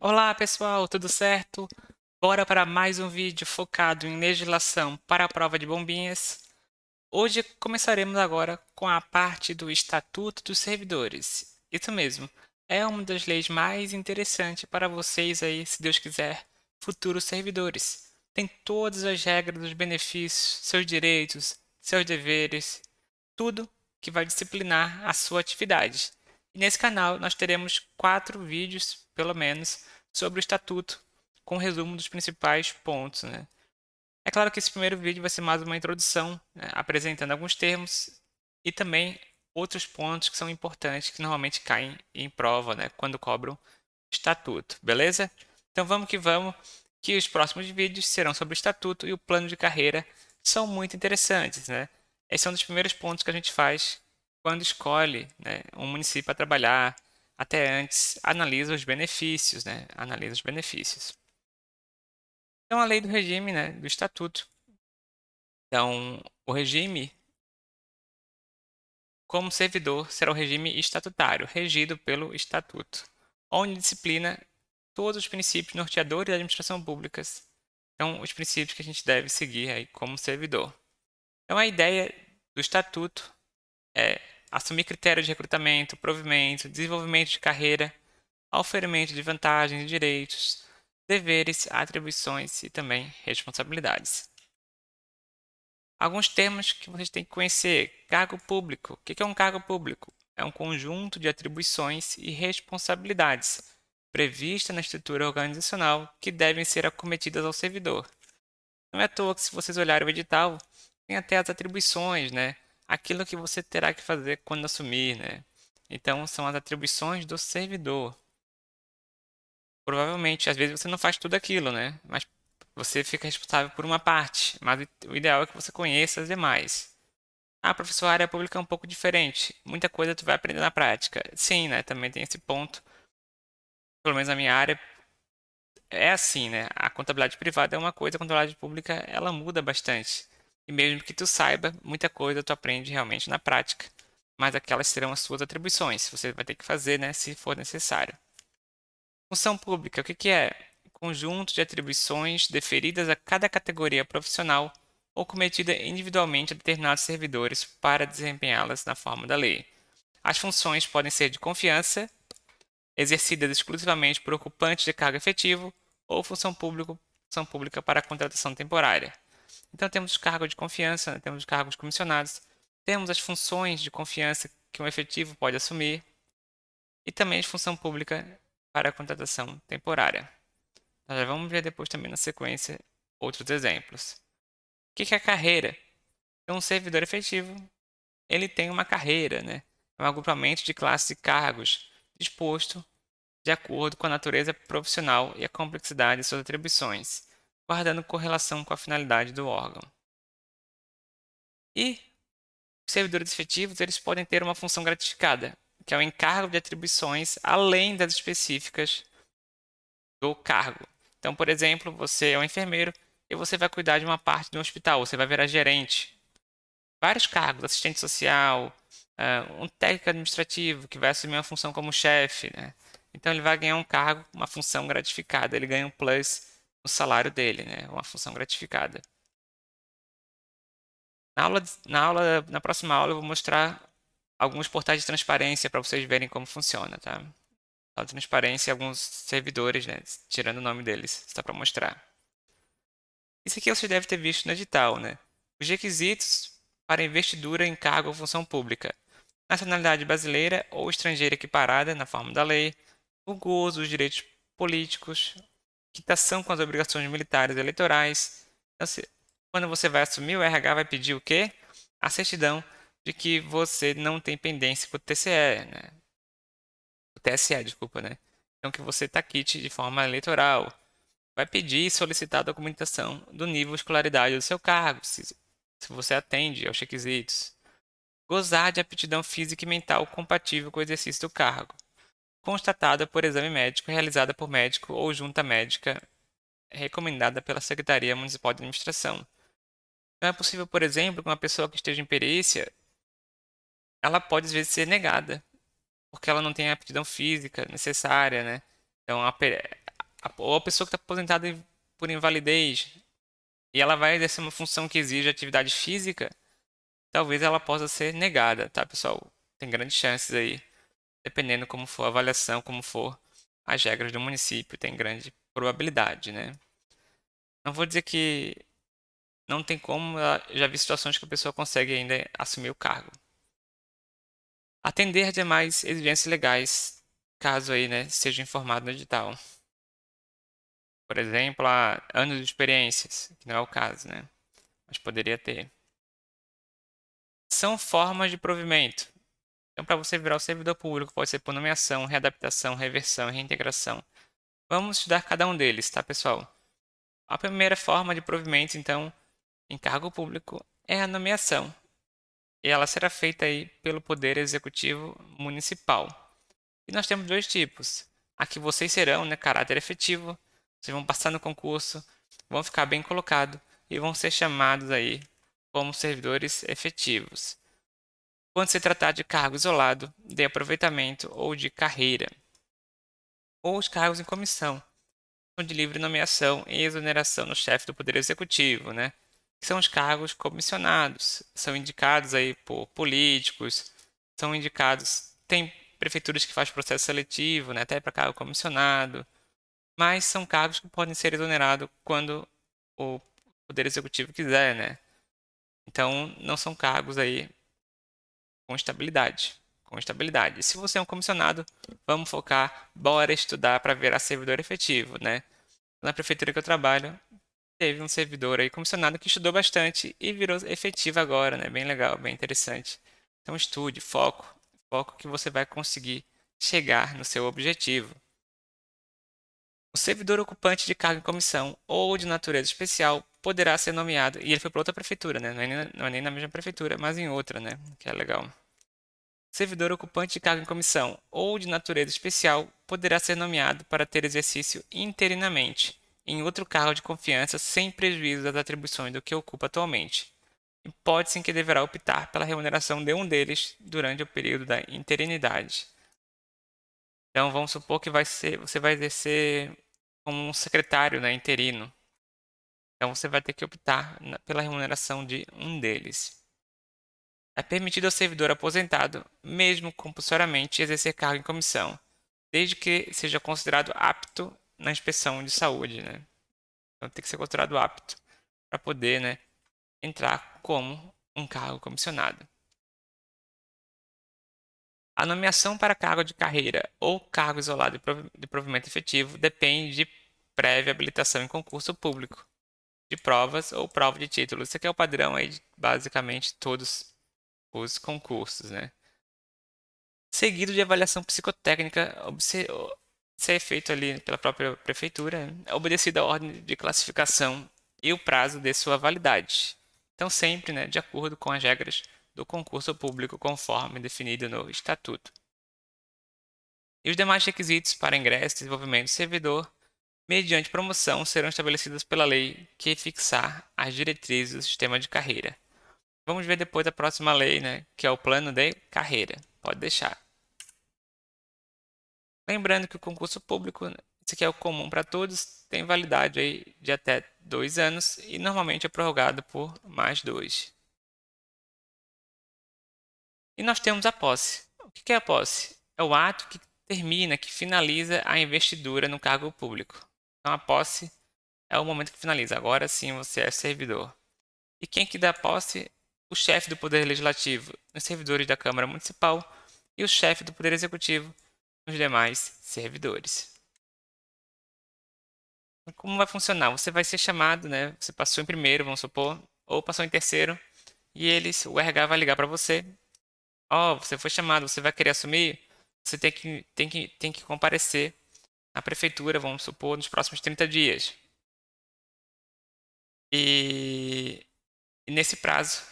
Olá pessoal, tudo certo? Bora para mais um vídeo focado em legislação para a prova de bombinhas. Hoje começaremos agora com a parte do Estatuto dos Servidores. Isso mesmo, é uma das leis mais interessantes para vocês aí, se Deus quiser, futuros servidores. Tem todas as regras dos benefícios, seus direitos, seus deveres, tudo que vai disciplinar a sua atividade. E nesse canal nós teremos 4 vídeos, pelo menos, sobre o Estatuto, com resumo dos principais pontos, né? É claro que esse primeiro vídeo vai ser mais uma introdução, né, apresentando alguns termos e também outros pontos que são importantes, que normalmente caem em prova, né, quando cobram Estatuto, beleza? Então vamos, que os próximos vídeos serão sobre o Estatuto e o plano de carreira, são muito interessantes, né? Esse é um dos primeiros pontos que a gente faz quando escolhe, né, um município para trabalhar. Até antes, analisa os benefícios, né? Analisa os benefícios. Então, a lei do regime, né, do Estatuto. Então, o regime, como servidor, será o regime estatutário, regido pelo Estatuto, onde disciplina todos os princípios norteadores da administração pública. Então, os princípios que a gente deve seguir aí como servidor. Então, a ideia do Estatuto é assumir critérios de recrutamento, provimento, desenvolvimento de carreira, oferimento de vantagens e direitos, deveres, atribuições e também responsabilidades. Alguns termos que vocês têm que conhecer. Cargo público. O que é um cargo público? É um conjunto de atribuições e responsabilidades previstas na estrutura organizacional que devem ser acometidas ao servidor. Não é à toa que, se vocês olharem o edital, tem até as atribuições, né? Aquilo que você terá que fazer quando assumir, né? Então, são as atribuições do servidor. Provavelmente, às vezes você não faz tudo aquilo, né? Mas você fica responsável por uma parte. Mas o ideal é que você conheça as demais. Ah, professor, a área pública é um pouco diferente. Muita coisa tu vai aprender na prática. Sim, né? Também tem esse ponto. Pelo menos na minha área é assim, né? A contabilidade privada é uma coisa, a contabilidade pública ela muda bastante. E mesmo que tu saiba, muita coisa tu aprende realmente na prática. Mas aquelas serão as suas atribuições. Você vai ter que fazer, né? Se for necessário. Função pública, o que é? Conjunto de atribuições deferidas a cada categoria profissional ou cometida individualmente a determinados servidores para desempenhá-las na forma da lei. As funções podem ser de confiança, exercidas exclusivamente por ocupantes de cargo efetivo, ou função pública para contratação temporária. Então temos os cargos de confiança, né? Temos os cargos comissionados, temos as funções de confiança que um efetivo pode assumir, e também a função pública para a contratação temporária. Nós já vamos ver depois também na sequência outros exemplos. O que é a carreira? Então, um servidor efetivo, ele tem uma carreira, né? É um agrupamento de classes e cargos disposto de acordo com a natureza profissional e a complexidade de suas atribuições, guardando correlação com a finalidade do órgão. E os servidores efetivos, eles podem ter uma função gratificada, que é o encargo de atribuições além das específicas do cargo. Então, por exemplo, você é um enfermeiro e você vai cuidar de uma parte do hospital, você vai virar gerente. Vários cargos, assistente social, um técnico administrativo que vai assumir uma função como chefe, né? Então ele vai ganhar um cargo, uma função gratificada, ele ganha um plus no salário dele, né? Uma função gratificada. Na próxima aula eu vou mostrar alguns portais de transparência para vocês verem como funciona, tá? A transparência e alguns servidores, né? Tirando o nome deles, só para mostrar. Isso aqui você deve ter visto no edital, né? Os requisitos para investidura em cargo ou função pública: nacionalidade brasileira ou estrangeira equiparada na forma da lei, o gozo dos direitos políticos, quitação com as obrigações militares e eleitorais. Então, quando você vai assumir, o RH vai pedir o quê? A certidão de que você não tem pendência com o TCE, né? O TSE, desculpa, né? Então, que você está quite de forma eleitoral. Vai pedir e solicitar a documentação do nível de escolaridade do seu cargo, se você atende aos requisitos. Gozar de aptidão física e mental compatível com o exercício do cargo, constatada por exame médico realizada por médico ou junta médica recomendada pela Secretaria Municipal de Administração. Não é possível, por exemplo, que uma pessoa que esteja em perícia, ela pode às vezes ser negada, porque ela não tem a aptidão física necessária, né? Então, ou a pessoa que está aposentada por invalidez e ela vai exercer uma função que exige atividade física, talvez ela possa ser negada, tá, pessoal? Tem grandes chances aí, dependendo como for a avaliação, como for as regras do município, tem grande probabilidade, né? Não vou dizer que não tem como, já vi situações que a pessoa consegue ainda assumir o cargo. Atender demais exigências legais, caso aí, né, seja informado no edital. Por exemplo, anos de experiências, que não é o caso, né? Mas poderia ter. São formas de provimento. Então, para você virar o servidor público, pode ser por nomeação, readaptação, reversão e reintegração. Vamos estudar cada um deles, tá, pessoal? A primeira forma de provimento, então, em cargo público, é a nomeação. E ela será feita aí pelo Poder Executivo Municipal. E nós temos dois tipos. Aqui vocês serão, né, caráter efetivo, vocês vão passar no concurso, vão ficar bem colocados e vão ser chamados aí como servidores efetivos. Quando se tratar de cargo isolado, de aproveitamento ou de carreira, ou os cargos em comissão, são de livre nomeação e exoneração no chefe do Poder Executivo, né? Que são os cargos comissionados, são indicados aí por políticos, são indicados, tem prefeituras que fazem processo seletivo, né, até para cargo comissionado, mas são cargos que podem ser exonerados quando o Poder Executivo quiser, né? Então, não são cargos aí com estabilidade. Com estabilidade. Se você é um comissionado, vamos focar, bora estudar para virar servidor efetivo, né? Na prefeitura que eu trabalho, teve um servidor aí comissionado que estudou bastante e virou efetivo agora, né? Bem legal, bem interessante. Então estude, foco que você vai conseguir chegar no seu objetivo. O servidor ocupante de cargo em comissão ou de natureza especial poderá ser nomeado, e ele foi para outra prefeitura, né? Não é nem na mesma prefeitura, mas em outra, né? Que é legal. Servidor ocupante de cargo em comissão ou de natureza especial poderá ser nomeado para ter exercício interinamente em outro cargo de confiança sem prejuízo das atribuições do que ocupa atualmente. Hipótese em que deverá optar pela remuneração de um deles durante o período da interinidade. Então vamos supor que você vai exercer como um secretário, né, interino. Então você vai ter que optar pela remuneração de um deles. É permitido ao servidor aposentado, mesmo compulsoriamente, exercer cargo em comissão, desde que seja considerado apto na inspeção de saúde, né? Então tem que ser considerado apto para poder, né, entrar como um cargo comissionado. A nomeação para cargo de carreira ou cargo isolado de provimento efetivo depende de prévia habilitação em concurso público, de provas ou prova de título. Isso aqui é o padrão aí de basicamente todos os concursos, né? Seguido de avaliação psicotécnica ser feito ali pela própria prefeitura, obedecida a ordem de classificação e o prazo de sua validade. Então, sempre, né, de acordo com as regras do concurso público conforme definido no Estatuto. E os demais requisitos para ingresso e desenvolvimento do servidor, mediante promoção, serão estabelecidos pela lei que fixar as diretrizes do sistema de carreira. Vamos ver depois a próxima lei, né, que é o plano de carreira. Pode deixar. Lembrando que o concurso público, esse aqui é o comum para todos, tem validade aí de até 2 anos e normalmente é prorrogado por mais 2. E nós temos a posse. O que é a posse? É o ato que termina, que finaliza a investidura no cargo público. Então a posse é o momento que finaliza. Agora sim você é servidor. E quem que dá posse? O chefe do Poder Legislativo, os servidores da Câmara Municipal e o chefe do Poder Executivo, os demais servidores. Como vai funcionar? Você vai ser chamado, né? Você passou em primeiro, vamos supor, ou passou em terceiro, e o RH vai ligar para você. Ó, você foi chamado, você vai querer assumir? Você tem que comparecer à prefeitura, vamos supor, nos próximos 30 dias. E, e nesse prazo,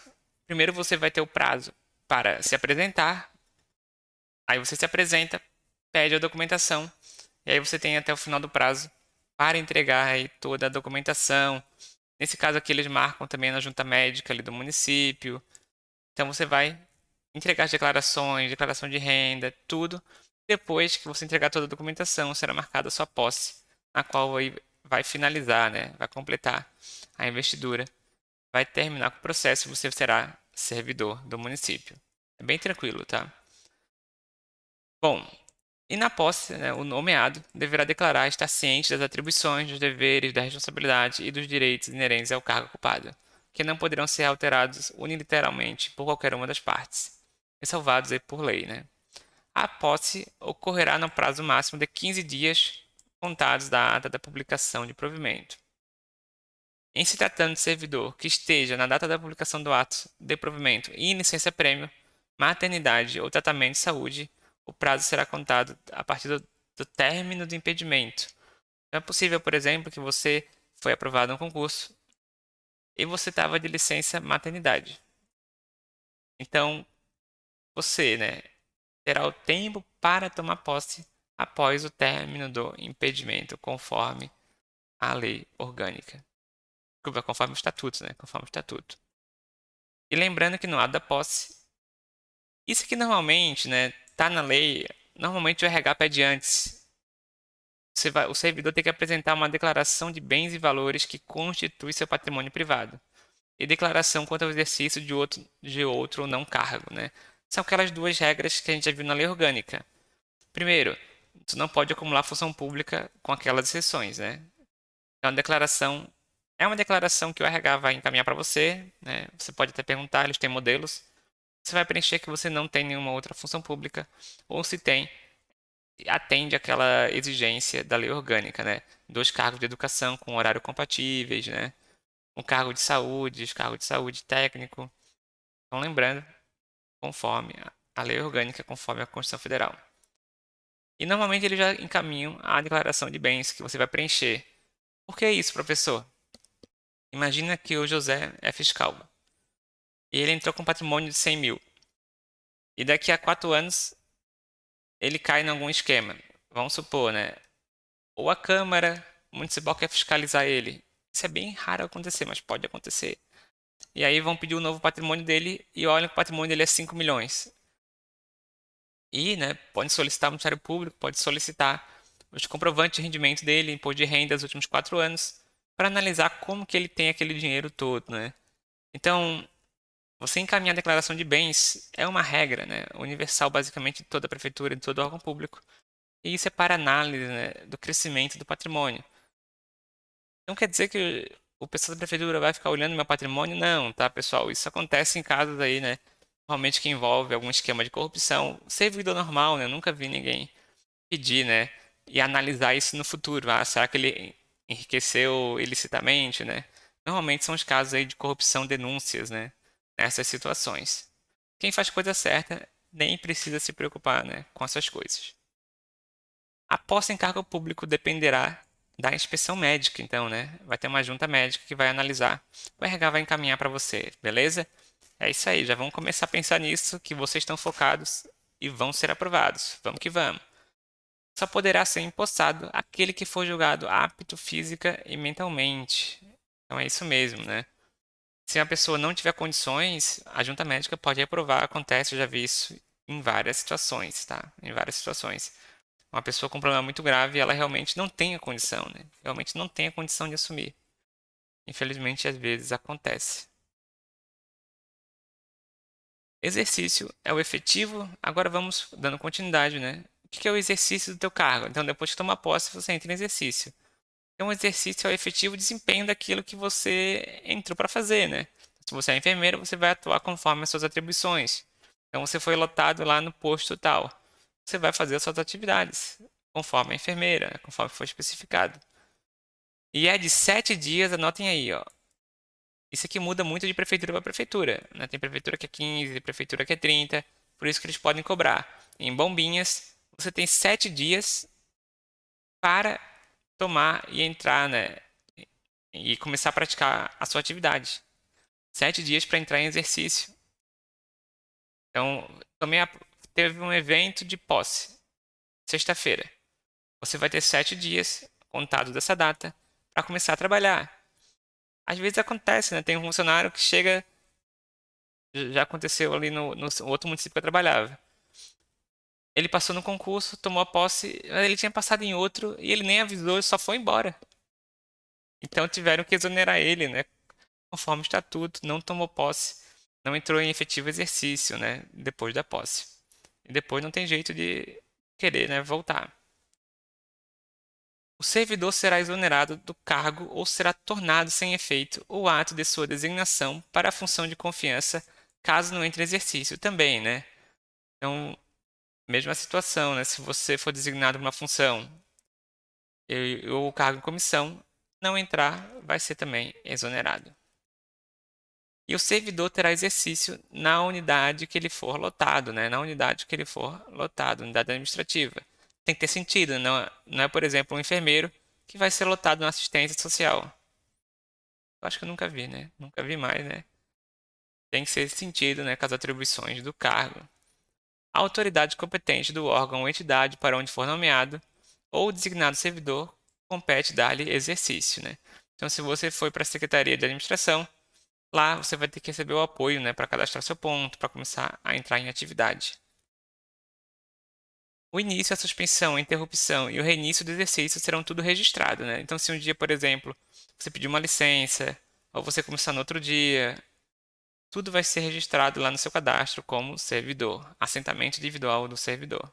primeiro você vai ter o prazo para se apresentar, aí você se apresenta, pede a documentação, e aí você tem até o final do prazo para entregar aí toda a documentação. Nesse caso aqui, eles marcam também na junta médica ali do município. Então você vai entregar as declarações, declaração de renda, tudo. Depois que você entregar toda a documentação, será marcada a sua posse na qual vai finalizar, né? Vai completar a investidura, vai terminar com o processo e você será servidor do município. É bem tranquilo, tá? Bom, e na posse, né, o nomeado deverá declarar estar ciente das atribuições, dos deveres, da responsabilidade e dos direitos inerentes ao cargo ocupado, que não poderão ser alterados unilateralmente por qualquer uma das partes, ressalvados aí por lei, né? A posse ocorrerá no prazo máximo de 15 dias contados da data da publicação de provimento. Em se tratando de servidor que esteja na data da publicação do ato de provimento e licença-prêmio, maternidade ou tratamento de saúde, o prazo será contado a partir do término do impedimento. Então, é possível, por exemplo, que você foi aprovado no concurso e você estava de licença maternidade. Então, você, né, terá o tempo para tomar posse após o término do impedimento, conforme a lei orgânica. Desculpa, conforme o estatuto, né? Conforme o estatuto. E lembrando que no ato da posse, isso aqui normalmente, né, tá na lei, normalmente o RH pede antes. O servidor tem que apresentar uma declaração de bens e valores que constitui seu patrimônio privado e declaração quanto ao exercício de outro ou não cargo, né? São aquelas duas regras que a gente já viu na lei orgânica. Primeiro, tu não pode acumular função pública com aquelas exceções, né? Então, a declaração é uma declaração que o RH vai encaminhar para você, né? Você pode até perguntar, eles têm modelos. Você vai preencher que você não tem nenhuma outra função pública, ou se tem, atende àquela exigência da lei orgânica, né? Dois cargos de educação com horário compatíveis, né? Um cargo de saúde, cargo de saúde técnico. Então, lembrando, conforme a lei orgânica, conforme a Constituição Federal. E normalmente eles já encaminham a declaração de bens que você vai preencher. Por que isso, professor? Imagina que o José é fiscal e ele entrou com um patrimônio de 100 mil. E daqui a 4 anos ele cai em algum esquema. Vamos supor, né? Ou a Câmara Municipal quer fiscalizar ele. Isso é bem raro acontecer, mas pode acontecer. E aí vão pedir o novo patrimônio dele e olham que o patrimônio dele é 5 milhões. E, né, pode solicitar o Ministério Público, pode solicitar os comprovantes de rendimento dele, imposto de renda dos últimos 4 anos, para analisar como que ele tem aquele dinheiro todo, né? Então, você encaminhar a declaração de bens é uma regra, né, universal basicamente de toda a prefeitura, de todo órgão público. E isso é para análise, né, do crescimento do patrimônio. Não quer dizer que o pessoal da prefeitura vai ficar olhando meu patrimônio? Não, tá, pessoal? Isso acontece em casos aí, né? Normalmente que envolve algum esquema de corrupção. Servidor normal, né? Eu nunca vi ninguém pedir, né? E analisar isso no futuro. Ah, será que ele enriqueceu ilicitamente, né? Normalmente são os casos aí de corrupção, denúncias, né? Nessas situações. Quem faz coisa certa nem precisa se preocupar, né, com essas coisas. A posse em cargo público dependerá da inspeção médica, então, né? Vai ter uma junta médica que vai analisar. O RH vai encaminhar para você, beleza? É isso aí, já vamos começar a pensar nisso, que vocês estão focados e vão ser aprovados. Vamos que vamos. Só poderá ser empossado aquele que for julgado apto física e mentalmente. Então é isso mesmo, né? Se a pessoa não tiver condições, a junta médica pode reprovar. Acontece, eu já vi isso em várias situações, tá? Em várias situações. Uma pessoa com um problema muito grave, ela realmente não tem a condição, né? Realmente não tem a condição de assumir. Infelizmente, às vezes acontece. Exercício é o efetivo. Agora vamos dando continuidade, né? O que é o exercício do teu cargo? Então, depois de tomar posse, você entra em exercício. Então, o exercício é o efetivo desempenho daquilo que você entrou para fazer, né? Se você é enfermeiro, você vai atuar conforme as suas atribuições. Então, você foi lotado lá no posto tal. Você vai fazer as suas atividades, conforme a enfermeira, né? Conforme for especificado. E é de 7 dias, anotem aí, ó. Isso aqui muda muito de prefeitura para prefeitura, né? Tem prefeitura que é 15, prefeitura que é 30, por isso que eles podem cobrar. Em Bombinhas, você tem 7 dias para tomar e entrar, né? E começar a praticar a sua atividade. 7 dias para entrar em exercício. Então, também teve um evento de posse, sexta-feira. Você vai ter 7 dias contados dessa data para começar a trabalhar. Às vezes acontece, né? Tem um funcionário que chega, já aconteceu ali no outro município que eu trabalhava. Ele passou no concurso, tomou a posse, ele tinha passado em outro e ele nem avisou, só foi embora. Então tiveram que exonerar ele, né? Conforme o estatuto, não tomou posse, não entrou em efetivo exercício, né? Depois da posse. E depois não tem jeito de querer, né, voltar. O servidor será exonerado do cargo ou será tornado sem efeito o ato de sua designação para a função de confiança, caso não entre em exercício também, né? Então, mesma situação, né? Se você for designado para uma função ou cargo em comissão, não entrar, vai ser também exonerado. E o servidor terá exercício na unidade que ele for lotado, né? Na unidade que ele for lotado, unidade administrativa. Tem que ter sentido, não é, por exemplo, um enfermeiro que vai ser lotado na assistência social. Eu acho que eu nunca vi, né? Nunca vi mais, né? Tem que ser sentido, né, com as atribuições do cargo. A autoridade competente do órgão ou entidade para onde for nomeado ou designado servidor compete dar-lhe exercício, né? Então, se você foi para a Secretaria de Administração, lá você vai ter que receber o apoio, né, para cadastrar seu ponto, para começar a entrar em atividade. O início, a suspensão, a interrupção e o reinício do exercício serão tudo registrado, né? Então, se um dia, por exemplo, você pedir uma licença, ou você começar no outro dia, tudo vai ser registrado lá no seu cadastro como servidor, assentamento individual do servidor.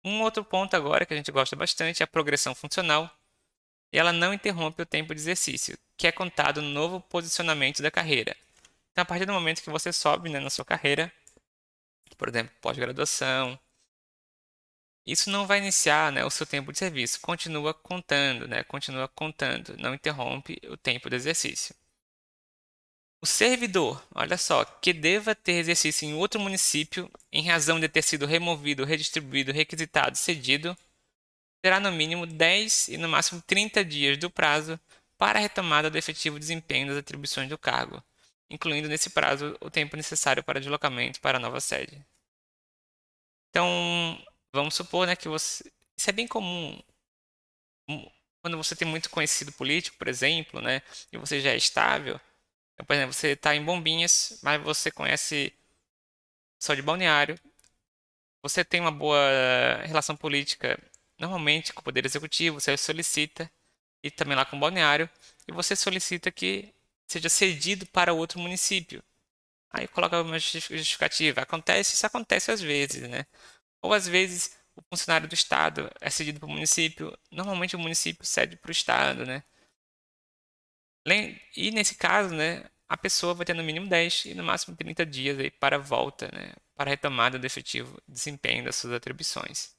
Um outro ponto agora que a gente gosta bastante é a progressão funcional, e ela não interrompe o tempo de exercício, que é contado no novo posicionamento da carreira. Então, a partir do momento que você sobe, né, na sua carreira, por exemplo, pós-graduação, isso não vai iniciar, né, o seu tempo de serviço, continua contando, né, continua contando, não interrompe o tempo de exercício. O servidor, olha só, que deva ter exercício em outro município, em razão de ter sido removido, redistribuído, requisitado, cedido, terá no mínimo 10 e no máximo 30 dias do prazo para a retomada do efetivo desempenho das atribuições do cargo, incluindo nesse prazo o tempo necessário para deslocamento para a nova sede. Então, vamos supor, né, que você. Isso é bem comum. Quando você tem muito conhecido político, por exemplo, né, e você já é estável. Então, por exemplo, você está em Bombinhas, mas você conhece só de Balneário. Você tem uma boa relação política, normalmente, com o Poder Executivo, você solicita, e também lá com o Balneário, e você solicita que seja cedido para outro município. Aí coloca uma justificativa. Isso acontece às vezes, né? Ou às vezes o funcionário do Estado é cedido para o município. Normalmente o município cede para o Estado, né? E nesse caso, né, a pessoa vai ter no mínimo 10 e no máximo 30 dias aí para a volta, né? Para a retomada do efetivo desempenho das suas atribuições.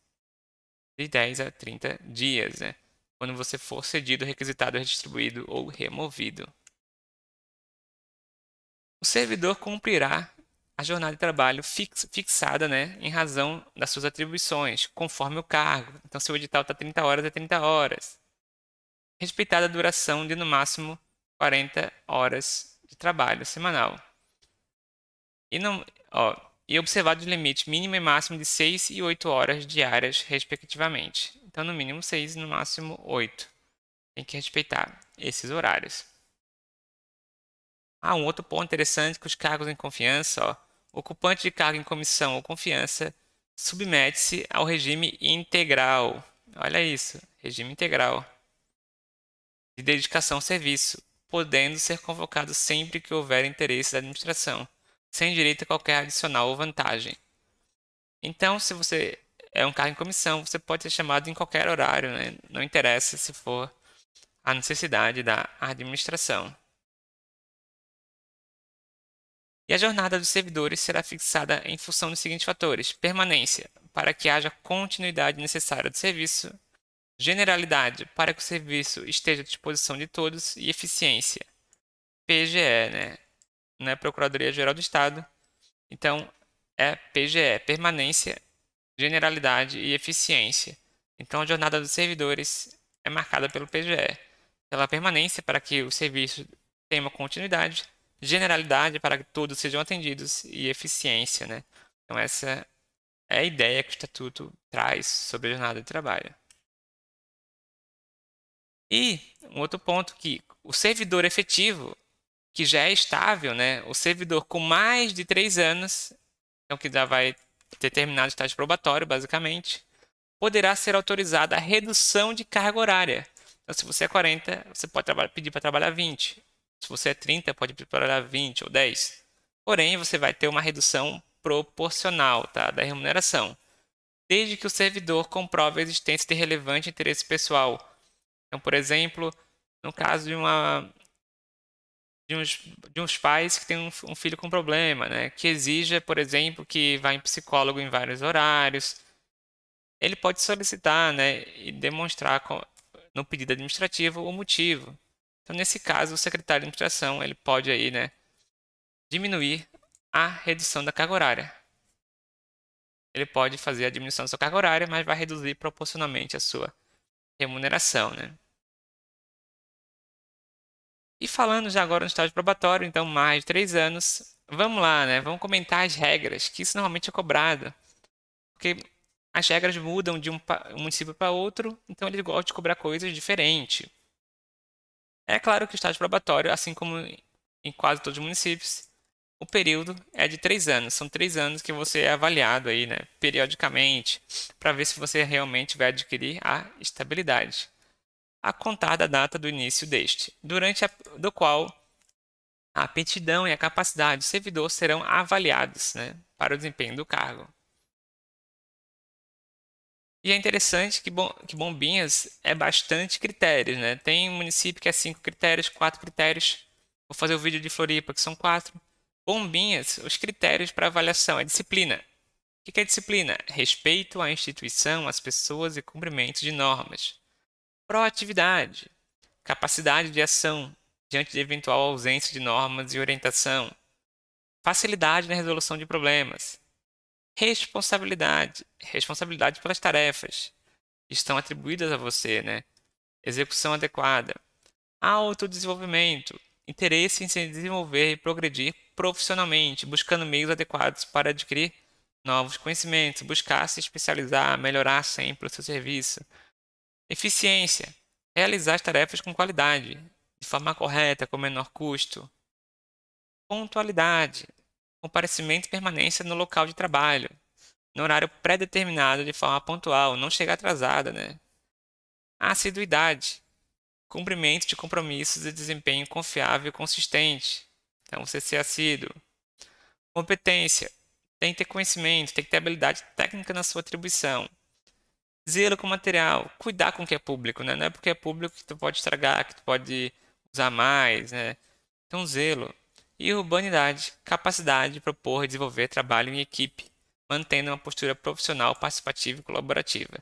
De 10 a 30 dias, né? Quando você for cedido, requisitado, redistribuído ou removido. O servidor cumprirá a jornada de trabalho fixada, né, em razão das suas atribuições, conforme o cargo. Então, se o edital está 30 horas, é 30 horas. Respeitada a duração de no máximo 40 horas de trabalho semanal. E, não, ó, e observado o limite mínimo e máximo de 6 e 8 horas diárias, respectivamente. Então, no mínimo 6 e no máximo 8. Tem que respeitar esses horários. Um outro ponto interessante que os cargos em confiança, ó, o ocupante de cargo em comissão ou confiança submete-se ao regime integral. Olha isso, regime integral de dedicação ao serviço, podendo ser convocado sempre que houver interesse da administração, sem direito a qualquer adicional ou vantagem. Então, se você é um cargo em comissão, você pode ser chamado em qualquer horário, né? Não interessa se for a necessidade da administração. E a jornada dos servidores será fixada em função dos seguintes fatores: permanência, para que haja continuidade necessária do serviço; generalidade, para que o serviço esteja à disposição de todos; e eficiência, PGE, né? Não é Procuradoria-Geral do Estado, então é PGE, permanência, generalidade e eficiência. Então a jornada dos servidores é marcada pelo PGE, pela permanência, para que o serviço tenha uma continuidade; generalidade, para que todos sejam atendidos; e eficiência, né? Então essa é a ideia que o Estatuto traz sobre a jornada de trabalho. E um outro ponto que o servidor efetivo, que já é estável, né? O servidor com mais de 3 anos, então que já vai determinado estágio probatório, basicamente, poderá ser autorizada a redução de carga horária. Então, se você é 40, você pode pedir para trabalhar 20. Se você é 30, pode pedir para trabalhar 20 ou 10. Porém, você vai ter uma redução proporcional, tá, da remuneração, desde que o servidor comprove a existência de relevante interesse pessoal. Então, por exemplo, no caso de uns pais que têm um filho com problema, né, que exija, por exemplo, que vá em psicólogo em vários horários, ele pode solicitar, né, e demonstrar no pedido administrativo o motivo. Então, nesse caso, o secretário de administração ele pode aí, né, diminuir a redução da carga horária. Ele pode fazer a diminuição da sua carga horária, mas vai reduzir proporcionalmente a sua remuneração, né? E falando já agora no estágio probatório, então mais de 3 anos, vamos lá, né? Vamos comentar as regras, que isso normalmente é cobrado, porque as regras mudam de um município para outro, então eles gostam de cobrar coisas diferentes. É claro que o estágio probatório, assim como em quase todos os municípios, o período é de 3 anos. São 3 anos que você é avaliado aí, né, periodicamente, para ver se você realmente vai adquirir a estabilidade, a contar da data do início deste, do qual a aptidão e a capacidade do servidor serão avaliados, né, para o desempenho do cargo. E é interessante que Bombinhas é bastante critérios, né? Tem um município que é 5 critérios, 4 critérios. Vou fazer o vídeo de Floripa, que são 4. Bombinhas, os critérios para avaliação é disciplina. O que é disciplina? Respeito à instituição, às pessoas e cumprimento de normas. Proatividade. Capacidade de ação diante de eventual ausência de normas e orientação. Facilidade na resolução de problemas. Responsabilidade. Responsabilidade pelas tarefas que estão atribuídas a você, né? Execução adequada. Autodesenvolvimento. Interesse em se desenvolver e progredir profissionalmente, buscando meios adequados para adquirir novos conhecimentos, buscar se especializar, melhorar sempre o seu serviço. Eficiência. Realizar as tarefas com qualidade, de forma correta, com menor custo. Pontualidade. Comparecimento e permanência no local de trabalho, no horário pré-determinado de forma pontual, não chegar atrasada, né? Assiduidade. Cumprimento de compromissos e desempenho confiável e consistente. Então, você ser assíduo. Competência. Tem que ter conhecimento, tem que ter habilidade técnica na sua atribuição. Zelo com o material. Cuidar com o que é público, né? Não é porque é público que tu pode estragar, que tu pode usar mais, né? Então, zelo. E urbanidade. Capacidade de propor e desenvolver trabalho em equipe, mantendo uma postura profissional, participativa e colaborativa.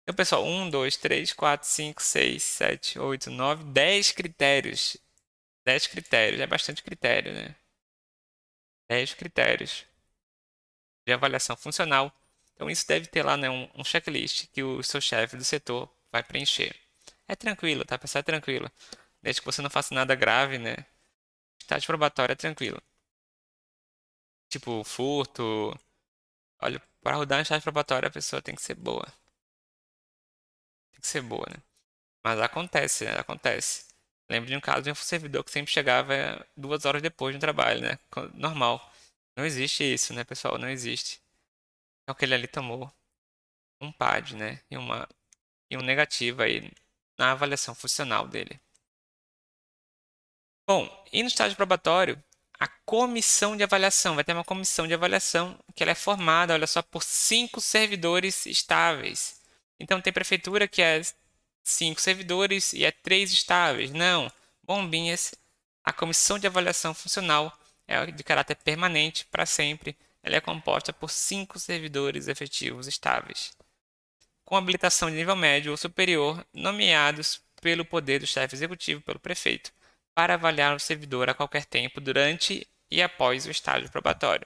Então, pessoal, 10 critérios. 10 critérios, é bastante critério, né? 10 critérios de avaliação funcional. Então, isso deve ter lá, né, um checklist que o seu chefe do setor vai preencher. É tranquilo, tá, pessoal? É tranquilo. Desde que você não faça nada grave, né? Estágio probatório é tranquilo. Tipo, furto. Olha, para rodar um estágio probatório, a pessoa tem que ser boa. Tem que ser boa, né? Mas acontece, né? Acontece. Lembro de um caso de um servidor que sempre chegava 2 horas depois do trabalho, né? Normal. Não existe isso, né, pessoal? Não existe. Então, aquele ali tomou um PAD, né? E um negativo aí na avaliação funcional dele. Bom, e no estágio probatório, a comissão de avaliação, vai ter uma comissão de avaliação que ela é formada, olha só, por 5 servidores estáveis. Então tem prefeitura que é 5 servidores e é 3 estáveis. Não, Bombinhas, a comissão de avaliação funcional é de caráter permanente para sempre. Ela é composta por 5 servidores efetivos estáveis, com habilitação de nível médio ou superior, nomeados pelo poder do chefe executivo, pelo prefeito, para avaliar o servidor a qualquer tempo durante e após o estágio probatório.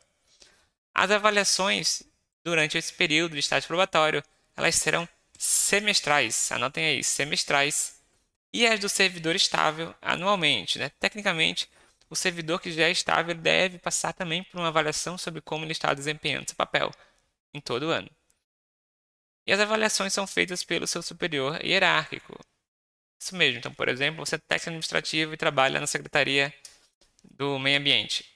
As avaliações durante esse período de estágio probatório, elas serão semestrais, anotem aí, semestrais, e as do servidor estável anualmente, né? Tecnicamente, o servidor que já é estável deve passar também por uma avaliação sobre como ele está desempenhando seu papel em todo o ano. E as avaliações são feitas pelo seu superior hierárquico. Isso mesmo. Então, por exemplo, você é técnico administrativo e trabalha na Secretaria do Meio Ambiente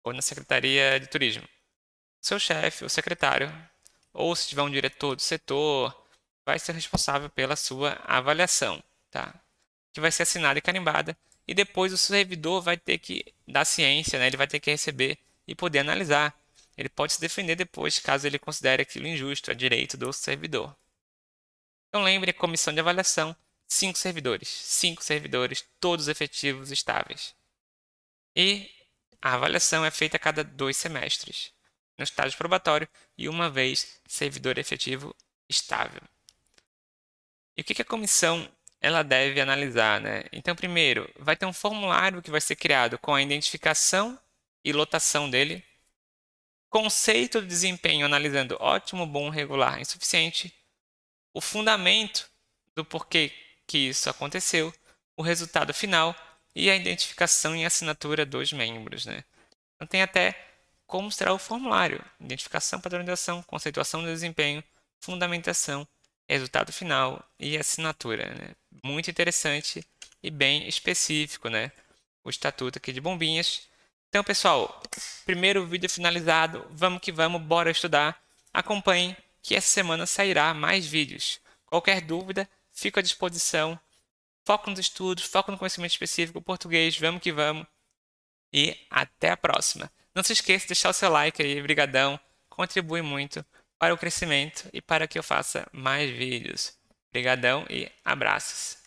ou na Secretaria de Turismo. seu chefe, o secretário, ou se tiver um diretor do setor, vai ser responsável pela sua avaliação, tá? Que vai ser assinada e carimbada, e depois o servidor vai ter que dar ciência, né? Ele vai ter que receber e poder analisar. Ele pode se defender depois, caso ele considere aquilo injusto, é direito do servidor. Então lembre, a comissão de avaliação, 5 servidores, todos efetivos estáveis. E a avaliação é feita a cada 2 semestres, no estágio probatório e uma vez servidor efetivo estável. E o que a comissão ela deve analisar, né? Então, primeiro, vai ter um formulário que vai ser criado com a identificação e lotação dele, conceito de desempenho analisando ótimo, bom, regular, insuficiente, o fundamento do porquê que isso aconteceu, o resultado final e a identificação e assinatura dos membros, né? Então tem até como será o formulário: identificação, padronização, conceituação do desempenho, fundamentação, resultado final e assinatura, né? Muito interessante e bem específico, né? O estatuto aqui de Bombinhas. Então, pessoal, primeiro vídeo finalizado. Vamos que vamos, bora estudar. Acompanhe que essa semana sairá mais vídeos. Qualquer dúvida, fico à disposição. Foco nos estudos, foco no conhecimento específico, português, vamos que vamos. E até a próxima. Não se esqueça de deixar o seu like aí, brigadão. Contribui muito para o crescimento e para que eu faça mais vídeos. Brigadão e abraços.